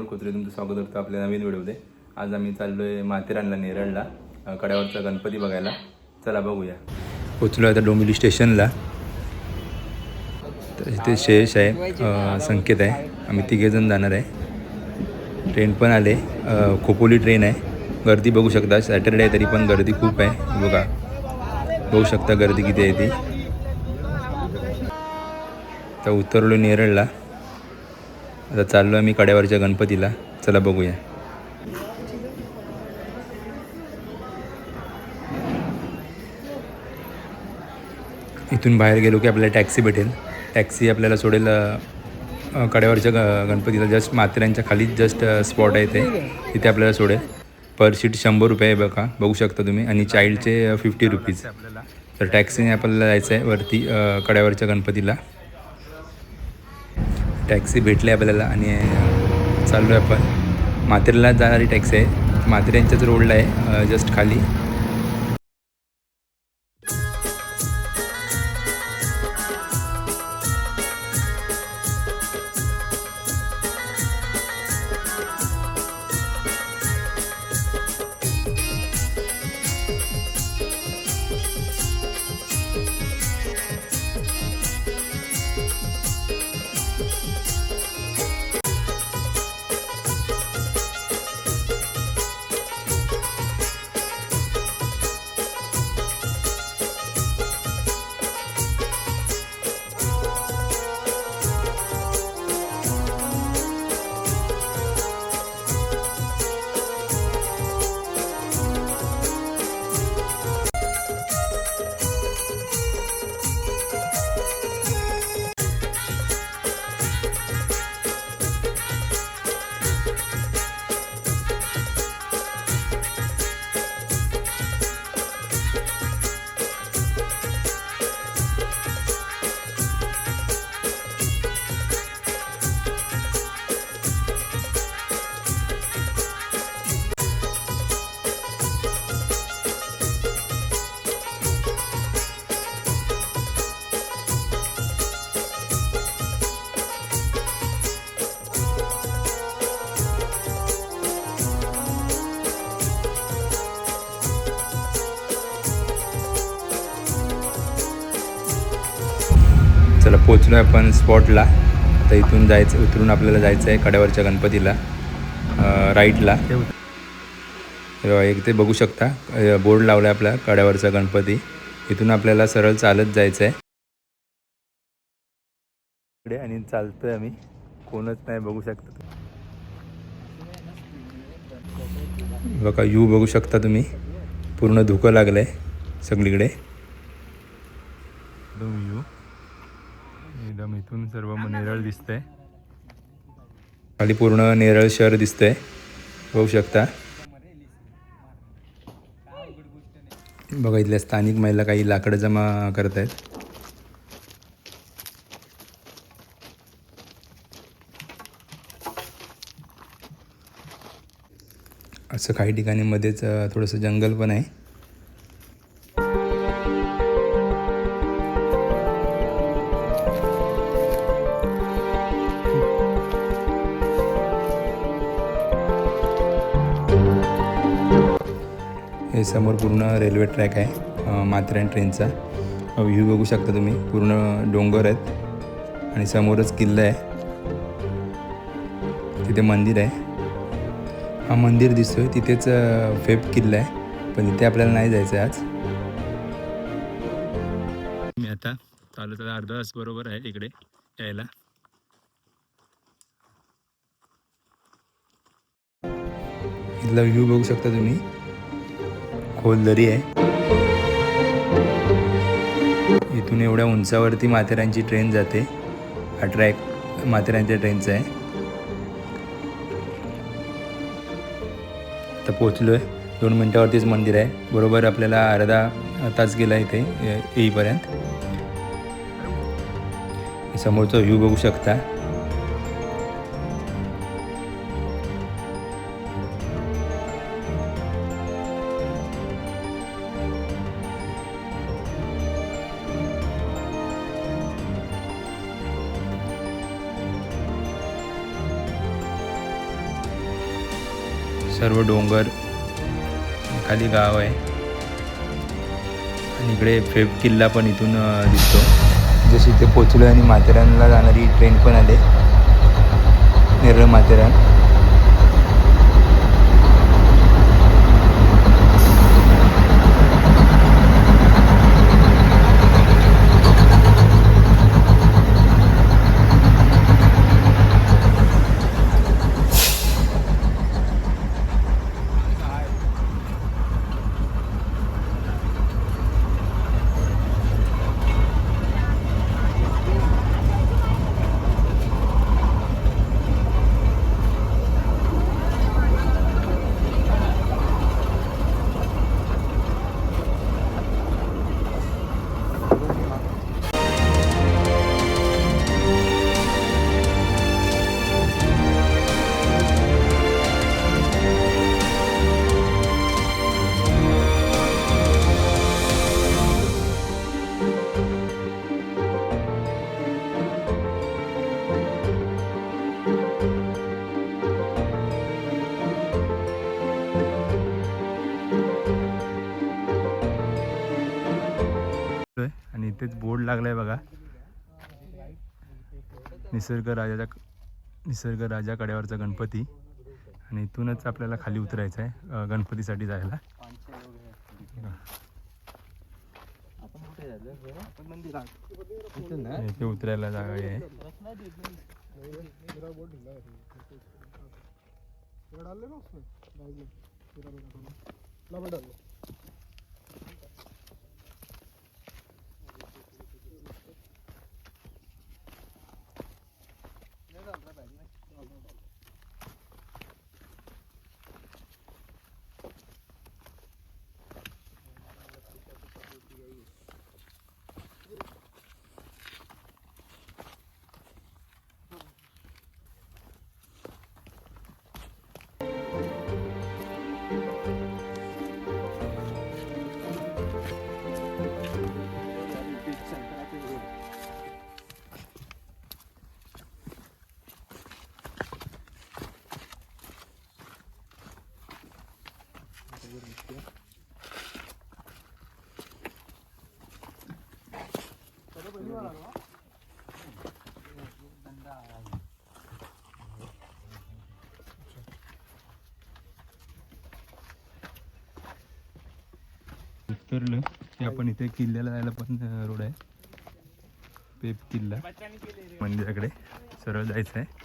अमोल खोत्रे तुमचं स्वागत करतो आपल्या नवीन व्हिडिओमध्ये। आज आम्ही चाललोय माथेरानला, नेरळला कड्यावरचा गणपती बघायला। चला बघूया। पोचलो आता डोंबिवली स्टेशनला। तर इथे शेष आहे, संकेत आहे, आम्ही तिघेजण जाणार आहे। ट्रेन पण आले, खोपोली ट्रेन आहे। गर्दी बघू शकता, सॅटरडे आहे तरी पण गर्दी खूप आहे। बघा, बघू शकता गर्दी किती आहे ती। तर उतरलो नेरळला, आता चाललो आम्ही कड्यावरच्या गणपतीला। चला बघूया। इथून बाहेर गेलो की आपल्याला टॅक्सी भेटेल, टॅक्सी आपल्याला सोडेल कड्यावरच्या गणपतीला। जस्ट माथेरानच्या खाली जस्ट स्पॉट आहे तिथे आपल्याला सोडेल। पर सीट 100 रुपये आहे बघा, बघू शकता तुम्ही, आणि चाइल्डचे 50 रुपीज। तर टॅक्सीने आपल्याला जायचं आहे वरती कड्यावरच्या गणपतीला। टॅक्सी भेटली आपल्याला आणि चाललो आहे आपण। माथेरानला जाणारी टॅक्सी आहे, माथेरानच्याच रोडला आहे, जस्ट खाली। चला पोचलो आहे आपण स्पॉटला। आता इथून जायचं, उतरून आपल्याला जायचं आहे कड्यावरच्या गणपतीला, राईटला। एक ते बघू शकता बोर्ड लावला आहे आपला कड्यावरचा गणपती। इथून आपल्याला सरळ चालत जायचं आहे इकडे, आणि चालतोय आम्ही, कोणच नाही, बघू शकता बघा। यू बघू शकता तुम्ही, पूर्ण धुकं लागलं आहे सगळीकडे। यू एकदम इथून सर्व नेरळ दिसतंय, खाली पूर्ण नेरळ शहर दिसतंय, बघू शकता। बघा इथल्या स्थानिक महिला काही लाकडं जमा करत आहेत। असं काही ठिकाणी मध्येच थोडंसं जंगल पण आहे। हे समोर पूर्ण रेल्वे ट्रॅक आहे, माथेरान ट्रेनचा। व्ह्यू बघू शकता तुम्ही, पूर्ण डोंगर आहेत आणि समोरच किल्ला आहे, तिथे मंदिर आहे। हा मंदिर दिसतोय तिथेच फेब किल्ला आहे, पण इथे आपल्याला नाही जायचं आहे आज। मी आता चालू तर अर्धा तास बरोबर आहे इकडे यायला। इथला व्ह्यू बघू शकता तुम्ही, खोल दरी आहे। इथून एवढ्या उंचावरती माथेरानची ट्रेन जाते, हा ट्रॅक माथेरानच्या ट्रेनचा आहे। आता पोचलोय, 2 मिनटावरतीच मंदिर आहे, बरोबर आपल्याला अर्धा तास गेला इथे येईपर्यंत। समोरचा व्ह्यू बघू शकता। सर्व डोंगर, खाली गाव आहे आणि इकडे फेब किल्ला पण इथून दिसतो. जशी इथे पोचलो आणि माथेरानला जाणारी ट्रेन पण आले, नेरळ माथेरान. आणि इथेच बोर्ड लागलाय बघा, निसर्ग राजा कड्यावरचा गणपती. आणि इथूनच आपल्याला खाली उतरायचं आहे गणपतीसाठी जायला. इथे उतरायला जागा आहे. उतरलं की आपण इथे किल्ल्याला जायला पण रोड आहे, पेप किल्ला. मंदिराकडे सरळ जायचं आहे.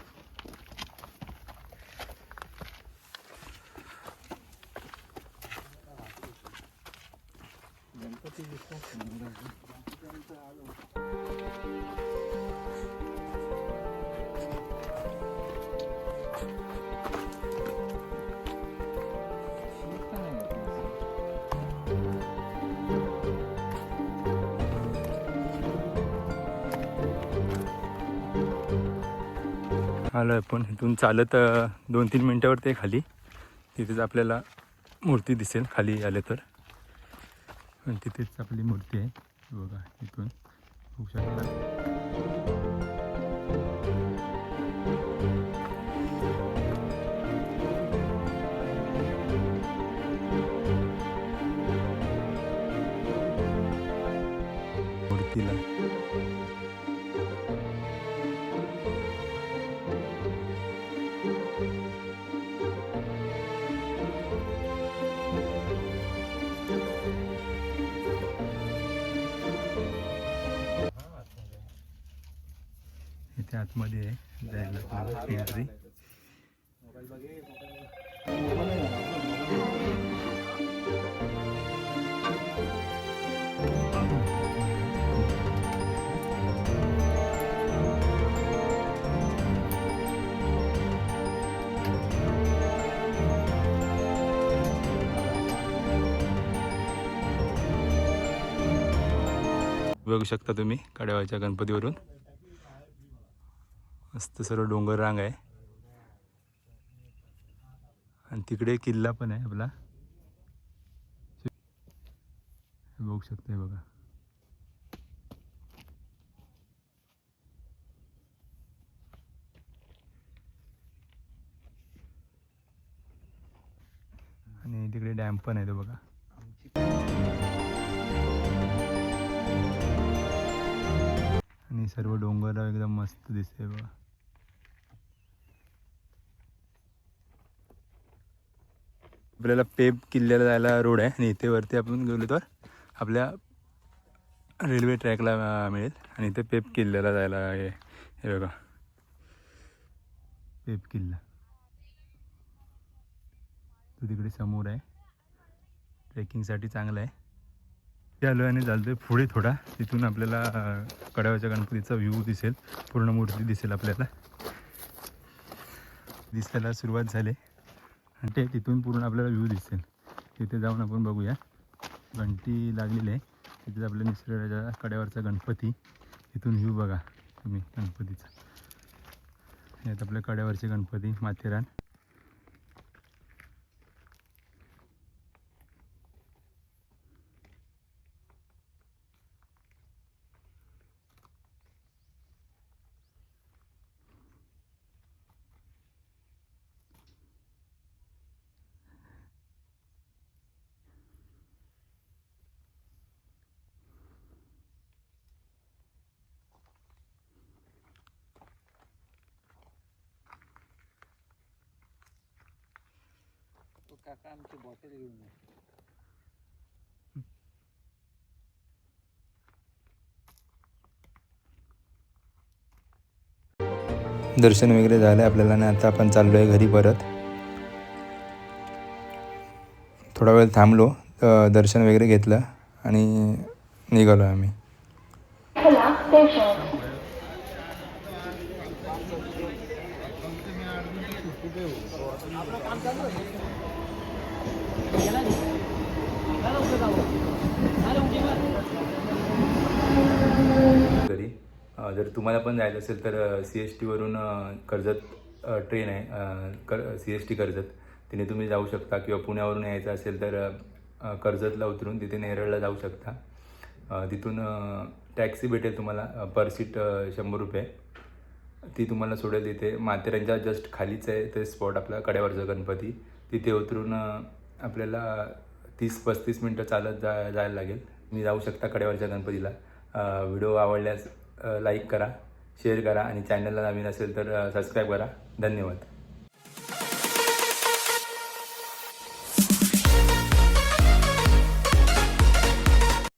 आलो आहे पण इथून चालत 2-3 मिनटावर ते खाली, तिथेच आपल्याला मूर्ती दिसेल खाली आले तर. पण तिथेच आपली मूर्ती आहे बघा, इथून होऊ शकता. मूर्तीला इथे आतमध्ये आहे जायला एंट्री. बघू शकता तुम्ही कड्यावरच्या गणपतीवरून मस्त सर्व डोंगर रांग आहे आणि तिकडे किल्ला पण आहे आपला, बघू शकता बघा. आणि तिकडे डॅम पण आहे तो बघा. आणि सर्व डोंगर एकदम मस्त दिसते बघा. आपल्याला पेब किल्ल्याला जायला रोड आहे आणि इथे वरती आपण गेलो तर आपल्या रेल्वे ट्रॅकला मिळेल. आणि इथे पेब किल्ल्याला जायला हे बघा, पेब किल्ला तो तिकडे समोर आहे. ट्रेकिंगसाठी चांगलं आहे. ते आलो आणि चालतोय पुढे थोडा. तिथून आपल्याला कड्यावरच्या गणपतीचा व्ह्यू दिसेल, पूर्ण मूर्ती दिसेल आपल्याला. दिसायला सुरुवात झाली आणि ते तिथून पूर्ण आपल्याला व्ह्यू दिसेल. तिथे जाऊन आपण बघूया. घंटी लागलेली आहे तिथे आपल्या निसर्गाच्या कड्यावरचा गणपती. तिथून व्ह्यू बघा तुम्ही गणपतीचा. यात आपल्या कड्यावरचे गणपती माथेरान. काका आमची बॉटल घेऊन ये. दर्शन वगैरे झालं आपल्याला आणि आता आपण चाललो आहे घरी परत. थोडा वेळ थांबलो, दर्शन वगैरे घेतलं आणि निघालो आम्ही. घरी जर तुम्हाला पण जायचं असेल तर CST वरून कर्जत ट्रेन आहे, CST कर्जत. तिने तुम्ही जाऊ शकता. किंवा पुण्यावरून यायचं असेल तर कर्जतला उतरून तिथे नेरळला जाऊ शकता. तिथून टॅक्सी भेटेल तुम्हाला पर सीट 100 रुपये. ती तुम्हाला सोडेल तिथे माथेरानच्या जस्ट खालीच आहे ते स्पॉट आपला कड्यावरचा गणपती. तिथे उतरून आपल्याला 30-35 मिनटं चालत जायला लागेल. तुम्ही जाऊ शकता कड्यावरच्या गणपतीला. व्हिडिओ आवडल्यास लाईक करा, शेअर करा आणि चॅनलला नवीन असेल तर सबस्क्राईब करा. धन्यवाद.